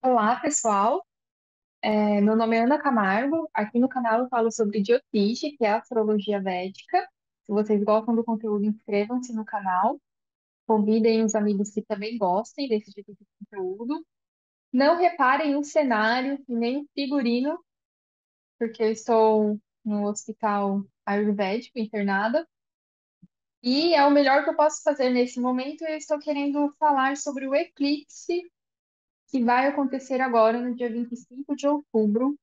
Olá, pessoal. Meu nome é Ana Camargo. Aqui no canal eu falo sobre Jyotish, que é a astrologia védica. Se vocês gostam do conteúdo, inscrevam-se no canal. Convidem os amigos que também gostem desse tipo de conteúdo. Não reparem o cenário e nem o figurino, porque eu estou no hospital ayurvédico internada. E é o melhor que eu posso fazer nesse momento. Eu estou querendo falar sobre o eclipse que vai acontecer agora no dia 25 de outubro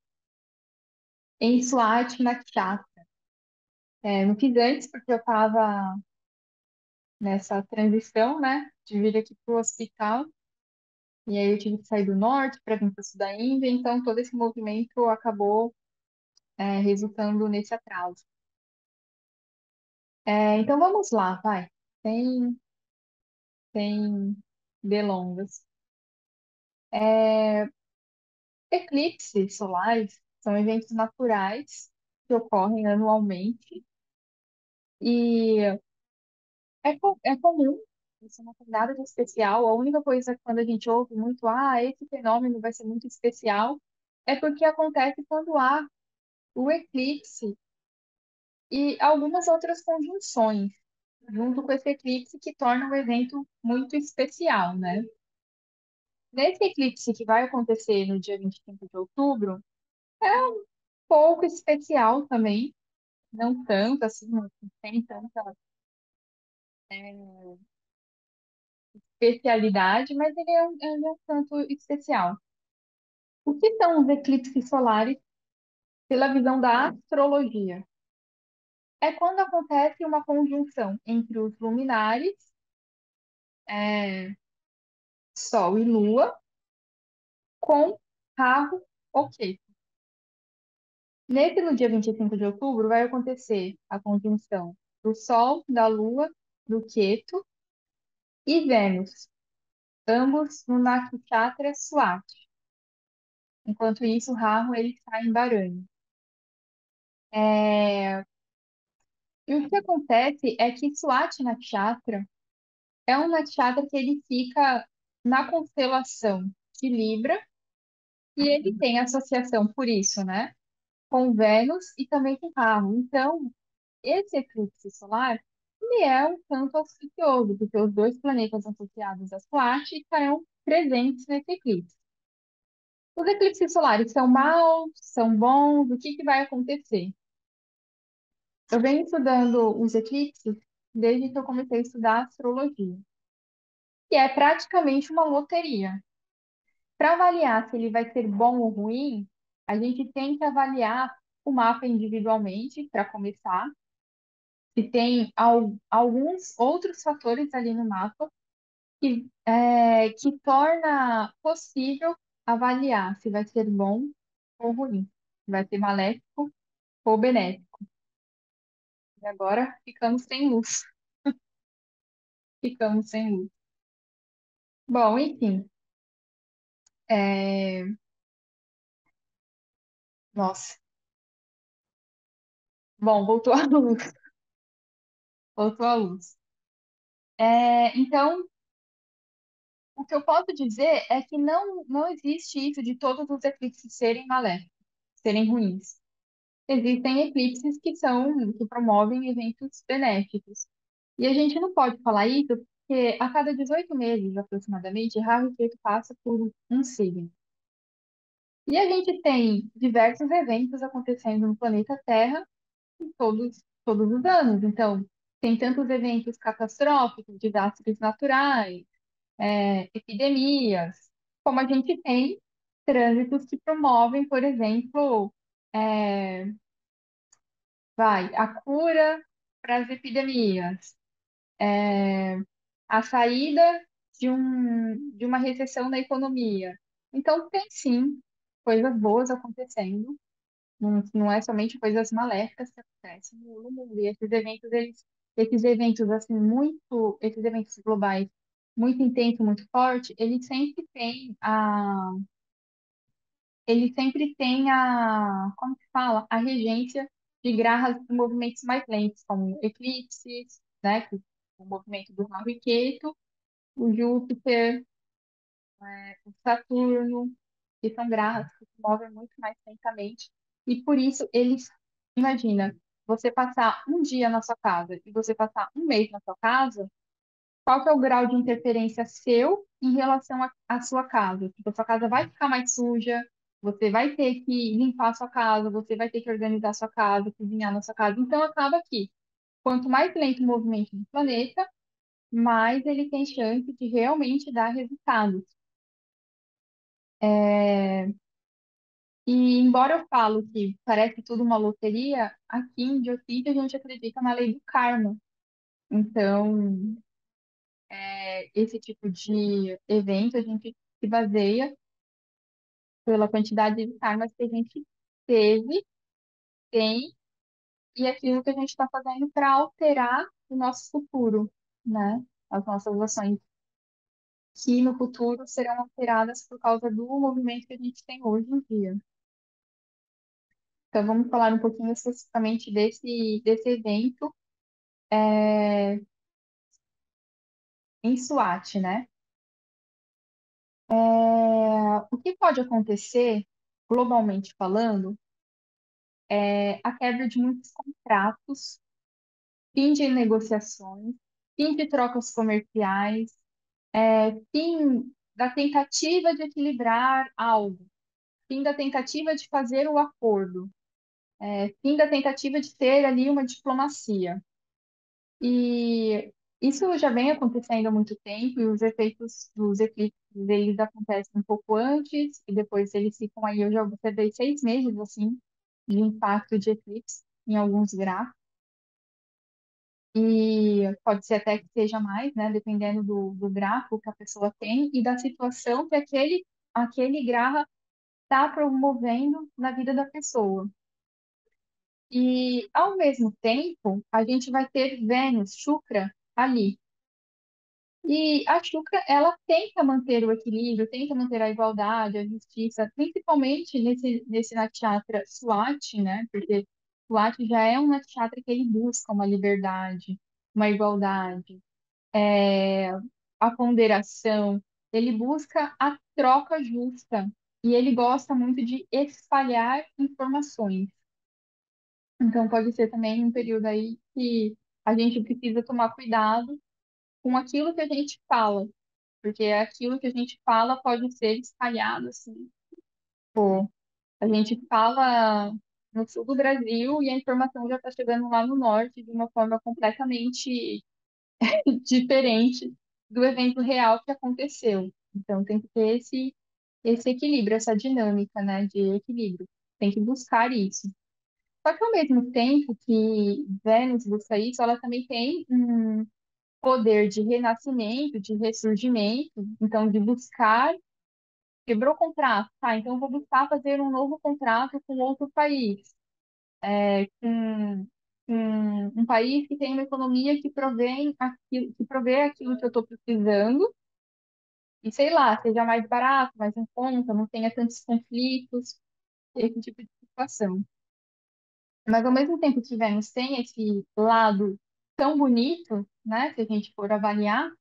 em Swati Nakshatra. Não fiz antes porque eu estava nessa transição, né, de vir aqui para o hospital, e aí eu tive que sair do norte para vir para o sul da Índia, então todo esse movimento acabou, resultando nesse atraso. Então vamos lá, vai, sem, sem delongas. É, Eclipses solares são eventos naturais que ocorrem anualmente e é comum, isso não tem nada de especial. A única coisa que quando a gente ouve muito, esse fenômeno vai ser muito especial, é porque acontece quando há o eclipse e algumas outras conjunções, junto com esse eclipse, que torna o evento muito especial, né? Nesse eclipse que vai acontecer no dia 25 de outubro, pouco especial também, não tanto assim, não tem tanta especialidade, mas ele é um tanto especial. O que são os eclipses solares pela visão da astrologia? É quando acontece uma conjunção entre os luminares, é, Sol e Lua, com Rahu ou Ketu. No dia 25 de outubro, vai acontecer a conjunção do Sol, da Lua, do Ketu e Vênus, ambos no Nakshatra Swati. Enquanto isso, Rahu ele está em Bharani. É, E o que acontece é que Swati Nakshatra é um nakshatra que ele fica na constelação de Libra e ele tem associação por isso, né, com Vênus e também com Rahu. Então, esse eclipse solar, ele é um tanto auspicioso, porque os dois planetas associados a Swati estarão presentes nesse eclipse. Os eclipses solares são maus, são bons, o que que vai acontecer? Eu venho estudando os eclipses desde que eu comecei a estudar astrologia, que é praticamente uma loteria. Para avaliar se ele vai ser bom ou ruim, a gente tem que avaliar o mapa individualmente, para começar, se tem alguns outros fatores ali no mapa que torna possível avaliar se vai ser bom ou ruim, se vai ser maléfico ou benéfico. E agora ficamos sem luz, ficamos sem luz. Bom, enfim, é, nossa, bom, voltou a luz, voltou a luz. Então, o que eu posso dizer é que não existe isso de todos os eclipses serem maléficos, serem ruins. Existem eclipses que promovem eventos benéficos. E a gente não pode falar isso porque a cada 18 meses, aproximadamente, Rahu e Ketu passa por um signo. E a gente tem diversos eventos acontecendo no planeta Terra todos os anos. Então, tem tantos eventos catastróficos, desastres naturais, epidemias, como a gente tem trânsitos que promovem, por exemplo, é, a cura para as epidemias, a saída de uma recessão na economia. Então, tem sim coisas boas acontecendo, não é somente coisas maléficas que acontecem no mundo. E esses eventos assim esses eventos globais muito intensos, muito fortes, como que fala, a regência de graus de movimentos mais lentos, como eclipses, né, o movimento do Rahu e Ketu, o Júpiter, o Saturno. que são graves, que se movem muito mais lentamente. E por isso eles, imagina, você passar um dia na sua casa e você passar um mês na sua casa, qual que é o grau de interferência seu em relação à sua casa? Tipo, a sua casa vai ficar mais suja, você vai ter que limpar a sua casa, você vai ter que organizar a sua casa, cozinhar na sua casa. Então acaba que quanto mais lento o movimento do planeta, mais ele tem chance de realmente dar resultados. É, E embora eu falo que parece tudo uma loteria, aqui em Diocese a gente acredita na lei do karma. Então, esse tipo de evento a gente se baseia pela quantidade de karmas que a gente teve, tem, e aquilo que a gente está fazendo para alterar o nosso futuro, né? As nossas ações que no futuro serão alteradas por causa do movimento que a gente tem hoje em dia. Então, vamos falar um pouquinho especificamente desse evento em SWAT, né? O que pode acontecer, globalmente falando, é a quebra de muitos contratos, fim de negociações, fim de trocas comerciais, fim da tentativa de equilibrar algo, fim da tentativa de fazer o acordo, fim da tentativa de ter ali uma diplomacia. E isso já vem acontecendo há muito tempo, e os efeitos dos eclipses, eles acontecem um pouco antes, e depois eles ficam aí, eu já observei 6 meses, assim, de impacto de eclipse em alguns gráficos, e pode ser até que seja mais, né, dependendo do gráfico que a pessoa tem e da situação que aquele grafo está promovendo na vida da pessoa. E, ao mesmo tempo, a gente vai ter Vênus, Shukra, ali. E a Xuca, ela tenta manter o equilíbrio, tenta manter a igualdade, a justiça, principalmente nesse nakshatra Swati, né? Porque Swati já é um nakshatra que ele busca uma liberdade, uma igualdade, a ponderação, ele busca a troca justa e ele gosta muito de espalhar informações. Então, pode ser também um período aí que a gente precisa tomar cuidado com aquilo que a gente fala, porque aquilo que a gente fala pode ser espalhado, assim. Pô, a gente fala no sul do Brasil e a informação já está chegando lá no norte de uma forma completamente diferente do evento real que aconteceu. Então tem que ter esse equilíbrio, essa dinâmica, né, de equilíbrio. Tem que buscar isso. Só que ao mesmo tempo que Vênus busca isso, ela também tem um poder de renascimento, de ressurgimento, então de buscar. Quebrou o contrato, tá? Então eu vou buscar fazer um novo contrato com outro país, com um país que tem uma economia que provê aquilo que eu estou precisando, e sei lá, seja mais barato, mais em conta, não tenha tantos conflitos, esse tipo de situação. Mas ao mesmo tempo que Vênus tem esse lado tão bonito, né? Se a gente for avaliar,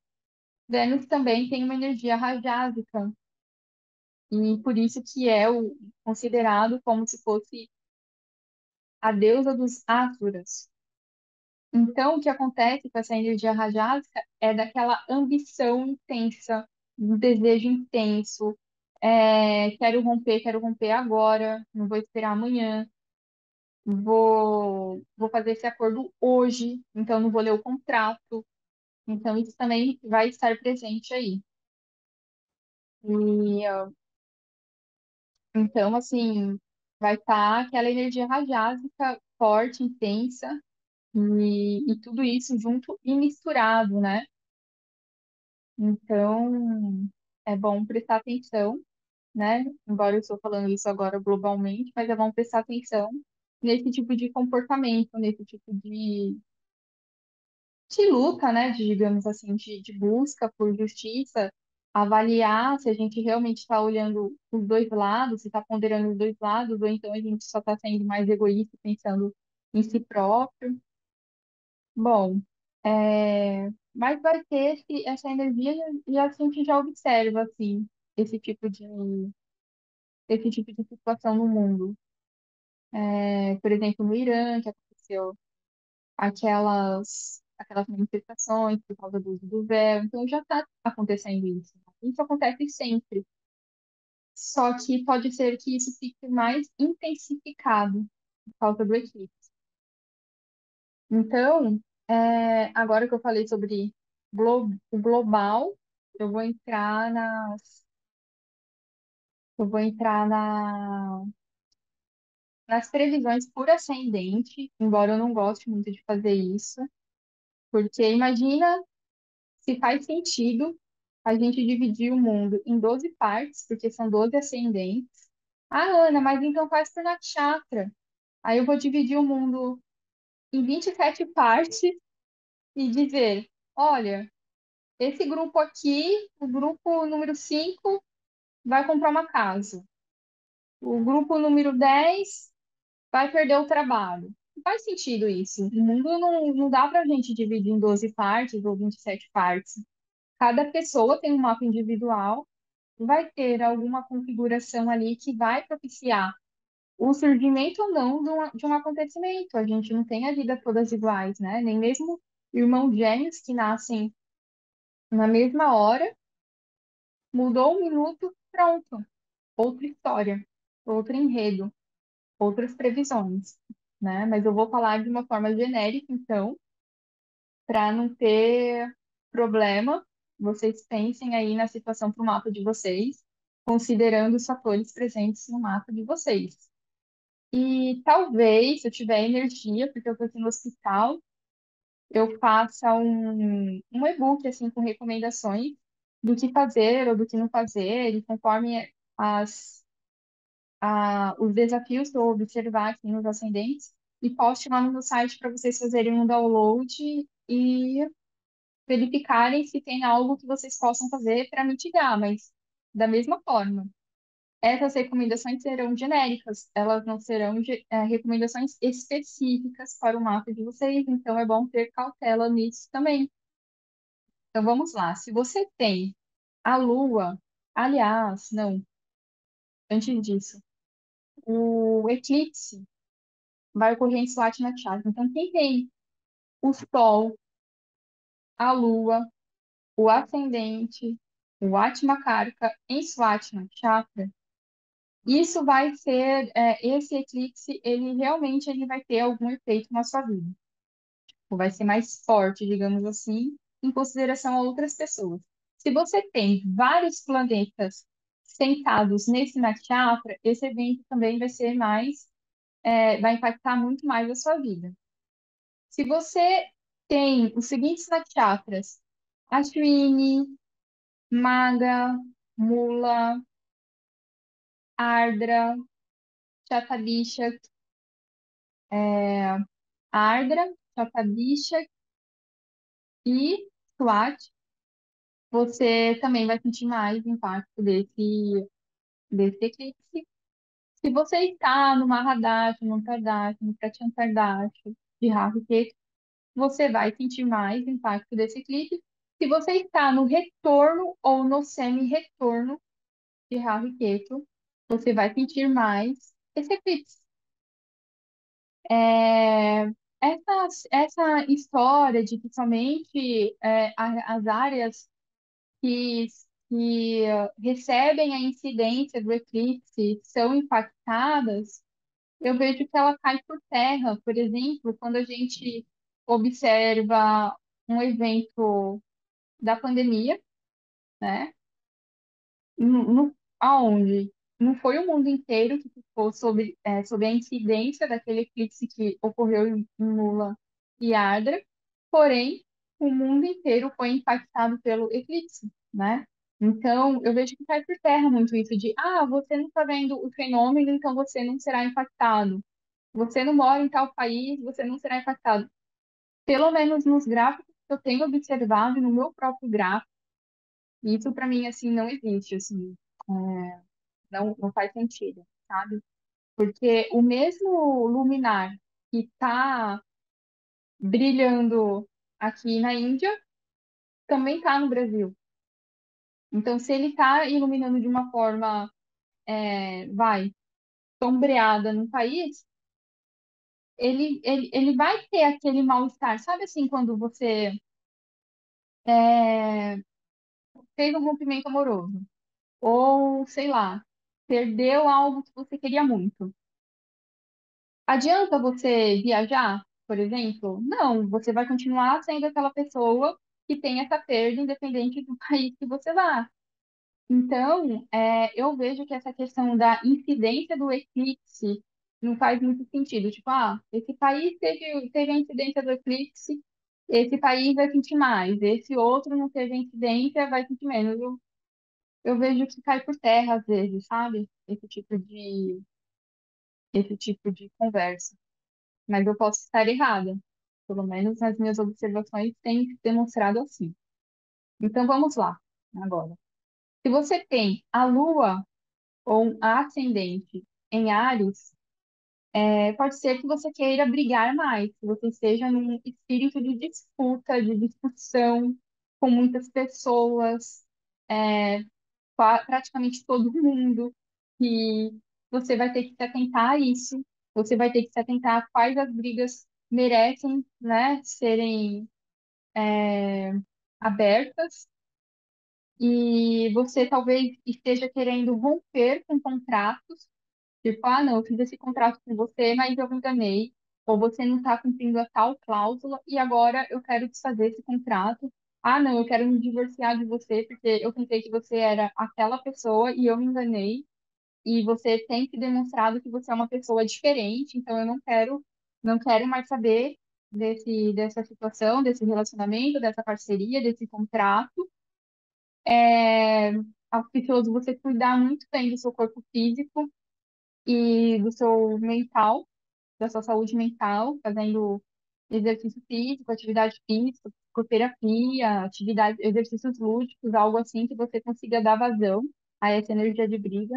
Vênus também tem uma energia rajásica, e por isso que é considerado como se fosse a deusa dos Asuras. Então, o que acontece com essa energia rajásica é daquela ambição intensa, um desejo intenso. Quero romper agora, não vou esperar amanhã, vou fazer esse acordo hoje, então não vou ler o contrato. Então, isso também vai estar presente aí. E, então, assim, vai estar aquela energia rajásica forte, intensa, e tudo isso junto e misturado, né? Então, é bom prestar atenção, né? Embora eu estou falando isso agora globalmente, mas é bom prestar atenção nesse tipo de comportamento, nesse tipo de luta, né? Digamos assim, de busca por justiça, avaliar se a gente realmente está olhando os dois lados, se está ponderando os dois lados, ou então a gente só está sendo mais egoísta, pensando em si próprio. Bom, mas vai ter essa energia e a gente já observa, assim, esse tipo esse tipo de situação no mundo. Por exemplo, no Irã, que aconteceu aquelas manifestações por causa do uso do véu. Então já está acontecendo isso. Isso acontece sempre. Só que pode ser que isso fique mais intensificado por causa do eclipse. Então, agora que eu falei sobre o global, eu vou entrar nas previsões por ascendente, embora eu não goste muito de fazer isso, porque imagina se faz sentido a gente dividir o mundo em 12 partes, porque são 12 ascendentes. Ah, Ana, mas então faz por nakshatra. Aí eu vou dividir o mundo em 27 partes e dizer, olha, esse grupo aqui, o grupo número 5 vai comprar uma casa. O grupo número 10 vai perder o trabalho. Não faz sentido isso. O mundo não dá para a gente dividir em 12 partes ou 27 partes. Cada pessoa tem um mapa individual, vai ter alguma configuração ali que vai propiciar o surgimento ou não de um acontecimento. A gente não tem a vida todas iguais, né? Nem mesmo irmãos gêmeos que nascem na mesma hora, mudou um minuto, pronto. Outra história, outro enredo, outras previsões, né? Mas eu vou falar de uma forma genérica, então, para não ter problema. Vocês pensem aí na situação para o mapa de vocês, considerando os fatores presentes no mapa de vocês. E talvez, se eu tiver energia, porque eu estou aqui no hospital, eu faça um e-book assim com recomendações do que fazer ou do que não fazer, e conforme as, os desafios que eu observar aqui nos ascendentes, e poste lá no meu site para vocês fazerem um download e verificarem se tem algo que vocês possam fazer para mitigar, mas da mesma forma. Essas recomendações serão genéricas, elas não serão recomendações específicas para o mapa de vocês, então é bom ter cautela nisso também. Então vamos lá. Se você tem a Lua, aliás, não, antes disso, o eclipse vai ocorrer em Swati Nakshatra. Então, quem tem o Sol, a Lua, o ascendente, o Atmakarka em Swati Nakshatra, isso vai ser, esse eclipse, ele realmente ele vai ter algum efeito na sua vida. Ou vai ser mais forte, digamos assim, em consideração a outras pessoas. Se você tem vários planetas sentados nesse nakshatra, esse evento também vai ser mais, vai impactar muito mais a sua vida. Se você tem os seguintes nakshatras, Ashwini, Maga, Mula, Ardra, Shatabisha, Ardra, Shatabisha e Swat, você também vai sentir mais impacto desse eclipse. Se você está no Mahadash, no Tardash, no Pratyantarash, de Rahu Ketu, você vai sentir mais impacto desse eclipse. Se você está no retorno ou no semi-retorno de Rahu Ketu, você vai sentir mais esse eclipse. É, essa história de que somente as áreas que, que recebem a incidência do eclipse são impactadas, eu vejo que ela cai por terra. Por exemplo, quando a gente observa um evento da pandemia, né? Aonde não foi o mundo inteiro que ficou sob a incidência daquele eclipse que ocorreu em Lula e Ardra, porém, o mundo inteiro foi impactado pelo eclipse, né? Então, eu vejo que cai por terra muito isso de, você não está vendo o fenômeno, então você não será impactado. Você não mora em tal país, você não será impactado. Pelo menos nos gráficos que eu tenho observado, no meu próprio gráfico, isso para mim, assim, não existe, assim, não faz sentido, sabe? Porque o mesmo luminar que está brilhando aqui na Índia também está no Brasil. Então, se ele está iluminando de uma forma vai, sombreada num país, ele vai ter aquele mal-estar. Sabe assim, quando você é, fez um rompimento amoroso, ou sei lá, perdeu algo que você queria muito. Adianta você viajar, por exemplo? Não, você vai continuar sendo aquela pessoa que tem essa perda, independente do país que você vá. Então, eu vejo que essa questão da incidência do eclipse não faz muito sentido. Tipo, esse país teve a incidência do eclipse, esse país vai sentir mais, esse outro não teve a incidência, vai sentir menos. Eu vejo que cai por terra às vezes, sabe? Esse tipo de conversa. Mas eu posso estar errada. Pelo menos nas minhas observações tem se demonstrado assim. Então vamos lá, agora. Se você tem a Lua ou um ascendente em Áries, pode ser que você queira brigar mais, que você esteja num espírito de disputa, de discussão com muitas pessoas, praticamente todo mundo, e você vai ter que se atentar a isso, você vai ter que se atentar a quais as brigas merecem, né, serem abertas, e você talvez esteja querendo romper com contratos. Tipo, não, eu fiz esse contrato com você, mas eu me enganei. Ou você não está cumprindo a tal cláusula e agora eu quero desfazer esse contrato. Não, eu quero me divorciar de você porque eu pensei que você era aquela pessoa e eu me enganei. E você tem que demonstrado que você é uma pessoa diferente, então eu não quero mais saber dessa situação, desse relacionamento, dessa parceria, desse contrato. É auspicioso você cuidar muito bem do seu corpo físico e do seu mental, da sua saúde mental, fazendo exercício físico, atividade física, psicoterapia, exercícios lúdicos, algo assim que você consiga dar vazão a essa energia de briga.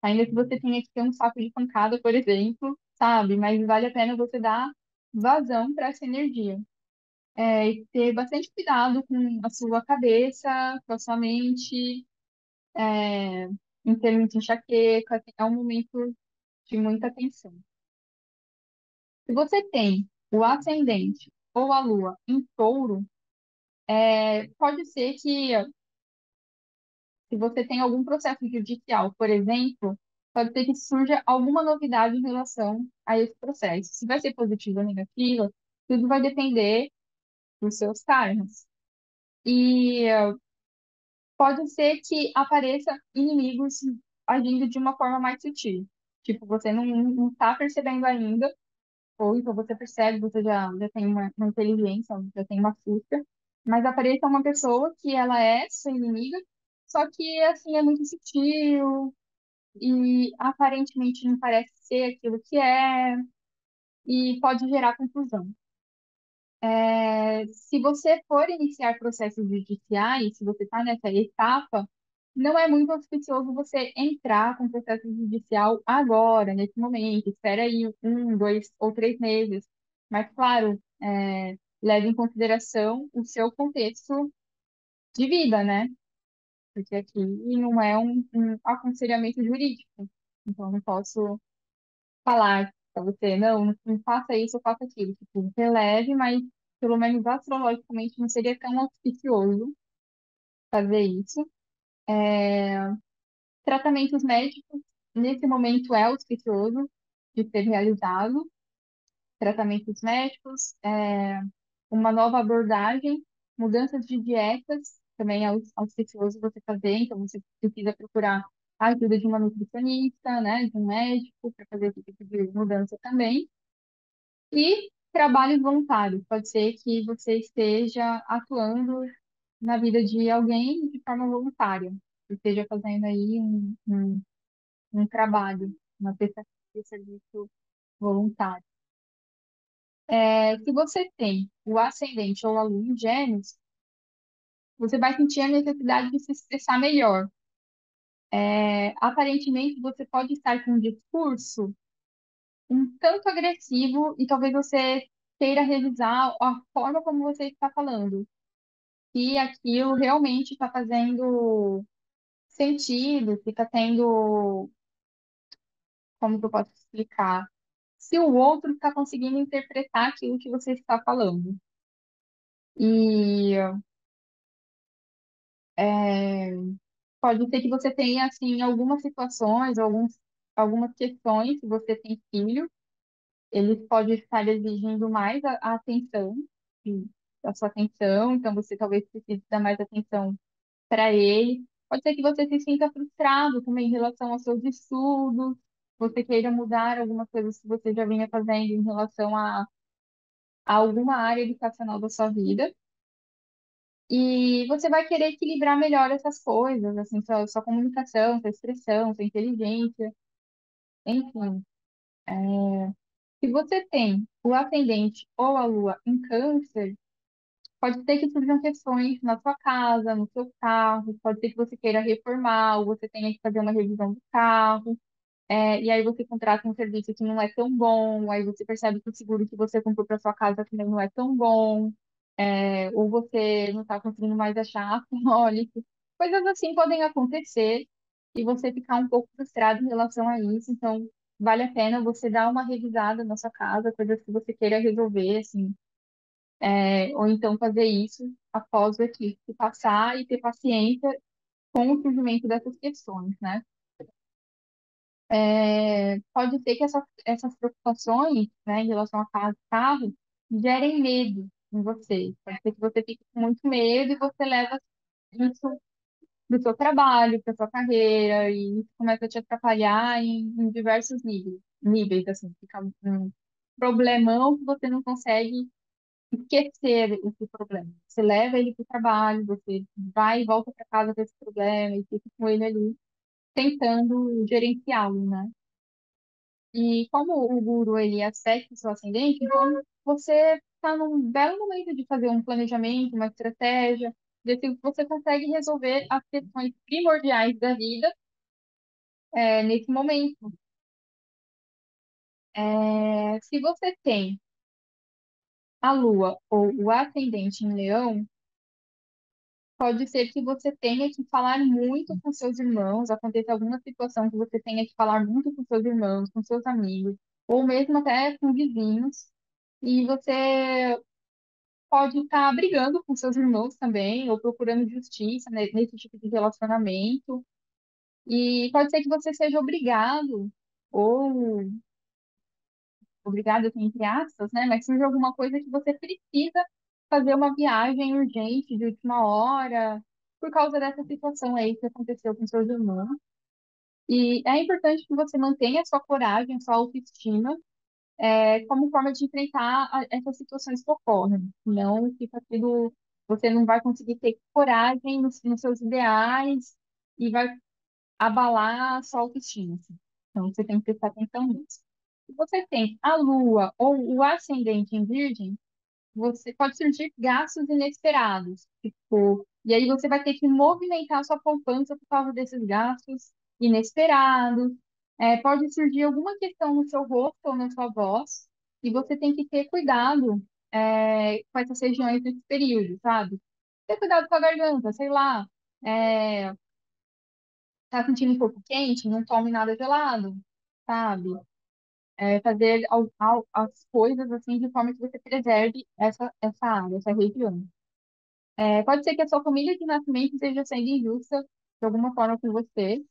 Ainda que você tenha que ter um saco de pancada, por exemplo, sabe? Mas vale a pena você dar vazão para essa energia. E ter bastante cuidado com a sua cabeça, com a sua mente, em termos de enxaqueca, é um momento de muita atenção. Se você tem o ascendente ou a lua em touro, pode ser que, se você tem algum processo judicial, por exemplo, pode ser que surja alguma novidade em relação a esse processo. Se vai ser positivo ou negativo, tudo vai depender dos seus karmas. E pode ser que apareça inimigos agindo de uma forma mais sutil. Tipo, você não está percebendo ainda, ou então você percebe, você já tem uma inteligência, já tem uma fússia, mas apareça uma pessoa que ela é sua inimiga, só que, assim, é muito sutil e aparentemente não parece ser aquilo que é, e pode gerar confusão. Se você for iniciar processos judiciais, se você está nessa etapa, não é muito auspicioso você entrar com processo judicial agora, nesse momento. Espera aí 1, 2 ou 3 meses. Mas, claro, leve em consideração o seu contexto de vida, né? Porque aqui não é um aconselhamento jurídico. Então, eu não posso falar para você, não faça isso ou faça aquilo. Tipo, releve, mas pelo menos astrologicamente não seria tão auspicioso fazer isso. Tratamentos médicos, nesse momento, é auspicioso de ser realizado. Tratamentos médicos, uma nova abordagem, mudanças de dietas, também é auspicioso você fazer, então você precisa procurar a ajuda de uma nutricionista, né, de um médico, para fazer esse tipo de mudança também. E trabalhos voluntários, pode ser que você esteja atuando na vida de alguém de forma voluntária, esteja fazendo aí um trabalho, uma prestação de serviço voluntário. Se você tem o ascendente ou a lua em Gêmeos, você vai sentir a necessidade de se expressar melhor. Aparentemente, você pode estar com um discurso um tanto agressivo e talvez você queira revisar a forma como você está falando. Se aquilo realmente está fazendo sentido, fica tendo, como que eu posso explicar? Se o outro está conseguindo interpretar aquilo que você está falando. E é, pode ser que você tenha, assim, algumas situações, algumas questões, se você tem filho, eles podem estar exigindo mais a atenção, e- a sua atenção, então você talvez precise dar mais atenção para ele. Pode ser que você se sinta frustrado também em relação aos seus estudos, você queira mudar algumas coisas que você já vinha fazendo em relação a alguma área educacional da sua vida. E você vai querer equilibrar melhor essas coisas, assim, sua comunicação, sua expressão, sua inteligência, enfim. Se você tem o ascendente ou a lua em câncer, pode ser que surjam questões na sua casa, no seu carro, pode ser que você queira reformar, ou você tenha que fazer uma revisão do carro, e aí você contrata um serviço que não é tão bom, aí você percebe que o seguro que você comprou para sua casa também não é tão bom, ou você não está conseguindo mais achar óleo. Coisas assim podem acontecer e você ficar um pouco frustrado em relação a isso. Então, vale a pena você dar uma revisada na sua casa, coisas que você queira resolver, assim, ou então fazer isso após o eclipse passar e ter paciência com o surgimento dessas questões, né? Pode ser que essas preocupações, né, em relação a casa e carro, gerem medo em você. Pode ser que você fique com muito medo e você leva isso do seu trabalho, para sua carreira, e isso começa a te atrapalhar em diversos níveis, assim, fica um problemão que você não consegue esquecer esse problema. Você leva ele para o trabalho, você vai e volta para casa com esse problema e fica com ele ali, tentando gerenciá-lo, né? E como o guru ele aspecta o seu ascendente, então você está num belo momento de fazer um planejamento, uma estratégia, ver se você consegue resolver as questões primordiais da vida nesse momento. Se você tem a lua ou o ascendente em leão, pode ser que você tenha que falar muito com seus irmãos, aconteça alguma situação que você tenha que falar muito com seus irmãos, com seus amigos, ou mesmo até com vizinhos, e você pode estar brigando com seus irmãos também, ou procurando justiça nesse tipo de relacionamento. E pode ser que você seja obrigado, ou obrigado, assim, entre aspas, né? Mas surge alguma coisa que você precisa fazer uma viagem urgente de última hora, por causa dessa situação aí que aconteceu com seus irmãos. E é importante que você mantenha a sua coragem, a sua autoestima, como forma de enfrentar essas situações que ocorrem. Não fica tudo, você não vai conseguir ter coragem nos seus ideais e vai abalar a sua autoestima, assim. Então você tem que prestar atenção nisso. Se você tem a Lua ou o ascendente em Virgem, você pode surgir gastos inesperados, tipo, e aí você vai ter que movimentar sua poupança por causa desses gastos inesperados. Pode surgir alguma questão no seu rosto ou na sua voz, e você tem que ter cuidado, com essas regiões nesse período, sabe? Ter cuidado com a garganta, sei lá. É, tá sentindo um pouco quente? Não tome nada gelado, sabe? Fazer as coisas assim de forma que você preserve essa área, essa região. Pode ser que a sua família de nascimento esteja sendo injusta de alguma forma com você,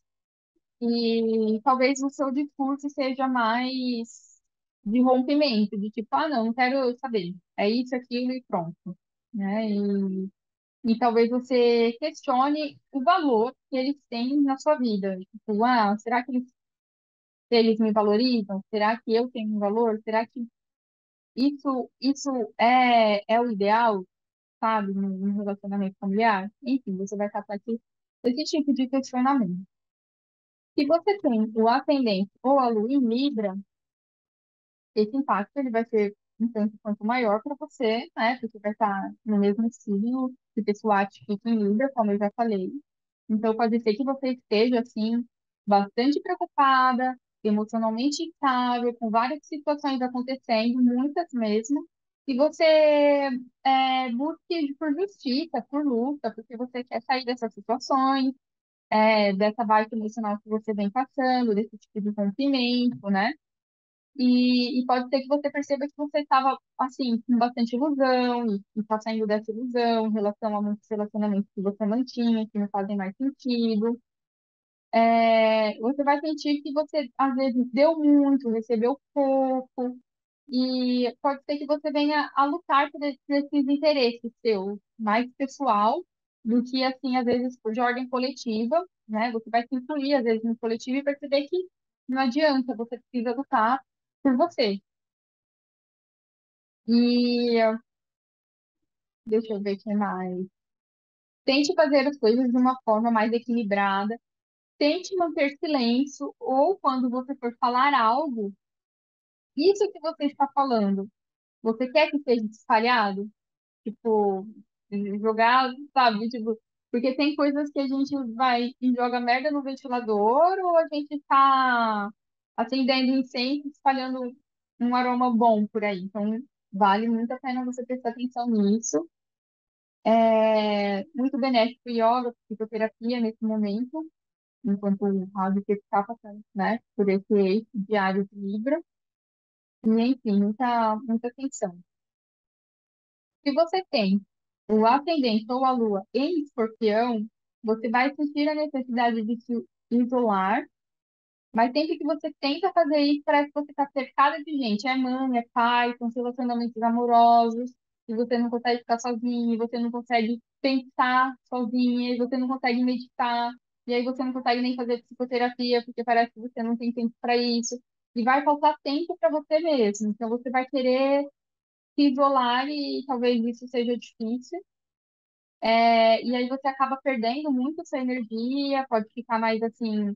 e talvez o seu discurso seja mais de rompimento, de tipo, ah, não, não quero saber, é isso, aquilo e pronto, né? E talvez você questione o valor que eles têm na sua vida. Tipo, ah, será que eles me valorizam? Será que eu tenho um valor? Será que isso é o ideal, sabe, no relacionamento familiar? Enfim, você vai estar com esse tipo de questionamento. Se você tem o ascendente ou a lua em Libra, esse impacto ele vai ser um tanto quanto maior para você, né? Porque vai estar no mesmo signo que pessoa fica em Libra, como eu já falei. Então, pode ser que você esteja, assim, bastante preocupada, emocionalmente instável, com várias situações acontecendo, muitas mesmo, e você busque por justiça, por luta, porque você quer sair dessas situações, dessa baixa emocional que você vem passando, desse tipo de rompimento, né? E pode ser que você perceba que você estava, assim, com bastante ilusão, e tá saindo dessa ilusão em relação a muitos relacionamentos que você mantinha, que não fazem mais sentido. Você vai sentir que você, às vezes, deu muito, recebeu pouco, e pode ser que você venha a lutar por esses interesses seus, mais pessoal, do que, assim, às vezes, de ordem coletiva, né? Você vai se incluir, às vezes, no coletivo e perceber que não adianta, você precisa lutar por você. E deixa eu ver o que mais. Tente fazer as coisas de uma forma mais equilibrada. Tente manter silêncio, ou quando você for falar algo, isso que você está falando, você quer que seja espalhado? Tipo, jogar, sabe? Tipo, porque tem coisas que a gente vai e joga merda no ventilador, ou a gente tá acendendo incêndio, espalhando um aroma bom por aí. Então, vale muito a pena você prestar atenção nisso. É muito benéfico o yoga, psicoterapia nesse momento, enquanto a você está passando, né, por esse eixo diário de Libra. E, enfim, muita atenção. Se você tem o ascendente ou a lua em escorpião, você vai sentir a necessidade de se isolar, mas sempre que você tenta fazer isso, parece que você está cercada de gente. É mãe, é pai, são relacionamentos amorosos, e você não consegue ficar sozinho, você não consegue pensar sozinha, e você não consegue meditar, e aí você não consegue nem fazer psicoterapia, porque parece que você não tem tempo para isso. E vai faltar tempo para você mesmo. Então você vai querer se isolar e talvez isso seja difícil. E aí você acaba perdendo muito sua energia, pode ficar mais assim,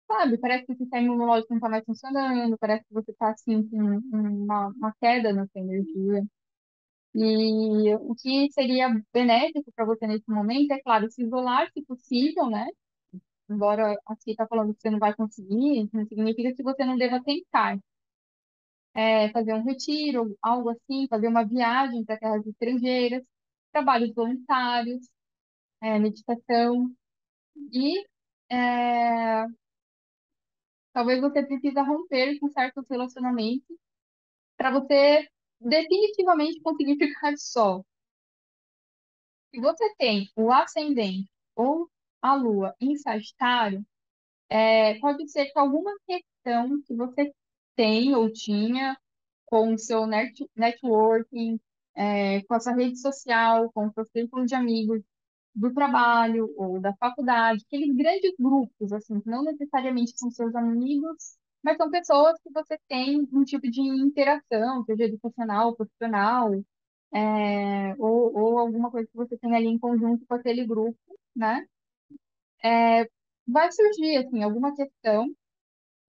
sabe? Parece que o sistema imunológico não está mais funcionando, parece que você está assim com uma queda na sua energia. E o que seria benéfico para você nesse momento é, claro, se isolar se possível, né? Embora aqui está falando que você não vai conseguir, isso não significa que você não deva tentar. Fazer um retiro, algo assim, fazer uma viagem para terras estrangeiras, trabalhos voluntários, meditação. E é, talvez você precisa romper com certos relacionamentos para você definitivamente conseguir ficar só. Se você tem o ascendente ou a lua em Sagitário, pode ser que alguma questão que você tem ou tinha com o seu networking, com a sua rede social, com o seu círculo de amigos do trabalho ou da faculdade, aqueles grandes grupos, assim, que não necessariamente são seus amigos, mas são pessoas que você tem um tipo de interação, seja educacional, profissional, ou alguma coisa que você tem ali em conjunto com aquele grupo, né? Vai surgir, assim, alguma questão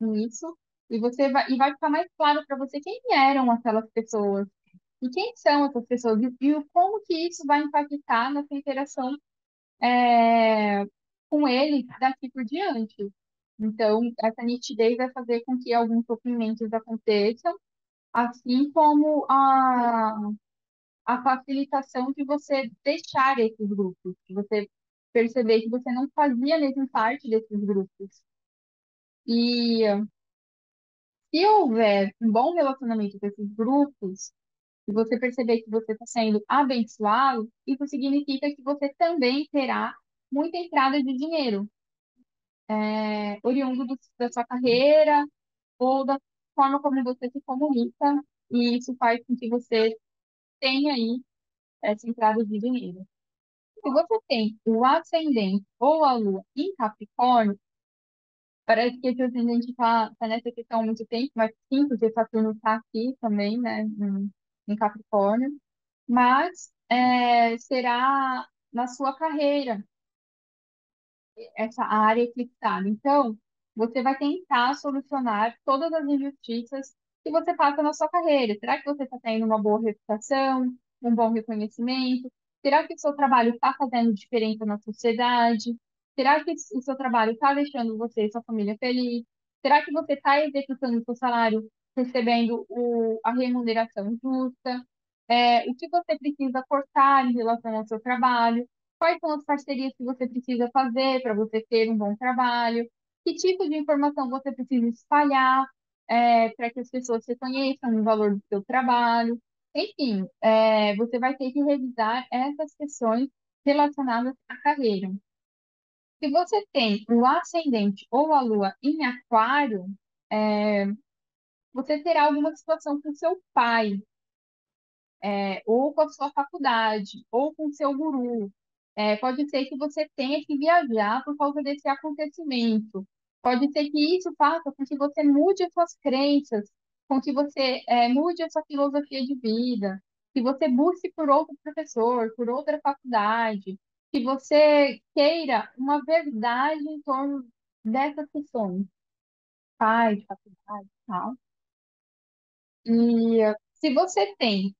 nisso, e vai ficar mais claro para você quem eram aquelas pessoas, e quem são essas pessoas, e como que isso vai impactar na sua interação é, com ele daqui por diante. Então, essa nitidez vai fazer com que alguns sofrimentos aconteçam, assim como a facilitação de você deixar esses grupos, de você perceber que você não fazia mesmo parte desses grupos. E se houver um bom relacionamento com esses grupos, e você perceber que você está sendo abençoado, isso significa que você também terá muita entrada de dinheiro, oriundo da sua carreira ou da forma como você se comunica, e isso faz com que você tenha aí essa entrada de dinheiro. Se você tem o ascendente ou a lua em Capricórnio, parece que esse ascendente está nessa questão há muito tempo, mas sim, porque Saturno está aqui também, né, em Capricórnio, mas será na sua carreira, essa área eclipsada. Então, você vai tentar solucionar todas as injustiças que você passa na sua carreira. Será que você está tendo uma boa reputação, um bom reconhecimento? Será que o seu trabalho está fazendo diferença na sociedade? Será que o seu trabalho está deixando você e sua família feliz? Será que você está executando o seu salário, recebendo a remuneração justa? O que você precisa cortar em relação ao seu trabalho? quais são as parcerias que você precisa fazer para você ter um bom trabalho, que tipo de informação você precisa espalhar para que as pessoas reconheçam o valor do seu trabalho. Enfim, você vai ter que revisar essas questões relacionadas à carreira. Se você tem o ascendente ou a lua em aquário, é, você terá alguma situação com seu pai, ou com a sua faculdade, ou com seu guru. Pode ser que você tenha que viajar por causa desse acontecimento. Pode ser que isso faça com que você mude as suas crenças, com que você mude a sua filosofia de vida, que você busque por outro professor, por outra faculdade, que você queira uma verdade em torno dessas questões, pais, faculdade, e tal. E se você tem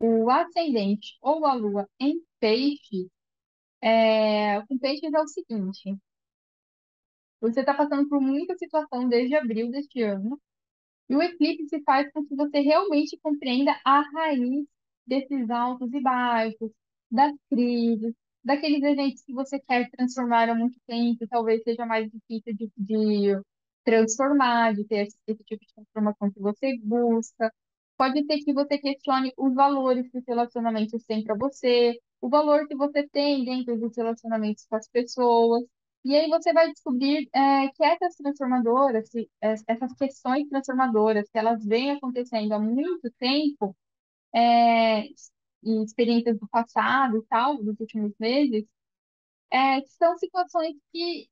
o ascendente ou a lua em peixes, com peixes é o seguinte: você está passando por muita situação desde abril deste ano, e o eclipse faz com que você realmente compreenda a raiz desses altos e baixos, das crises, daqueles eventos que você quer transformar há muito tempo, e talvez seja mais difícil de transformar, de ter esse tipo de transformação que você busca. Pode ser que você questione os valores que os relacionamentos têm para você, o valor que você tem dentro dos relacionamentos com as pessoas. E aí você vai descobrir que essas transformadoras, essas questões transformadoras, que elas vêm acontecendo há muito tempo, em experiências do passado e tal, dos últimos meses, são situações que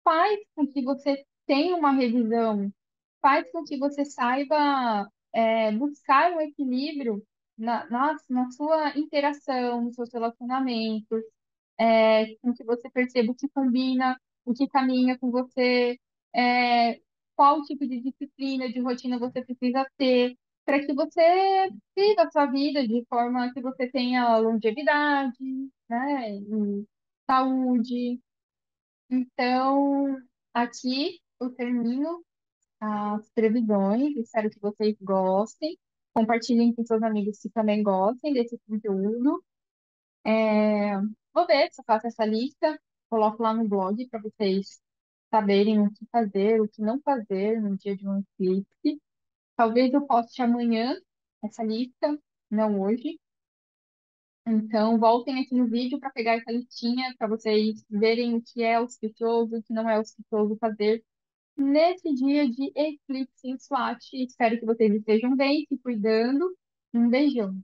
faz com que você tenha uma revisão, faz com que você saiba buscar um equilíbrio na sua interação, nos seus relacionamentos, com que você perceba o que combina, o que caminha com você, é, qual tipo de disciplina, de rotina você precisa ter, para que você viva a sua vida de forma que você tenha longevidade, né, e saúde. Então, aqui eu termino as previsões, espero que vocês gostem. Compartilhem com seus amigos que também gostem desse conteúdo. É, Vou ver se eu faço essa lista, coloco lá no blog para vocês saberem o que fazer, o que não fazer no dia de um eclipse. Talvez eu poste amanhã essa lista, não hoje. Então, voltem aqui no vídeo para pegar essa listinha, para vocês verem o que é auspicioso, o que não é auspicioso fazer nesse dia de eclipse em Swat. Espero que vocês estejam bem, se cuidando. Um beijão.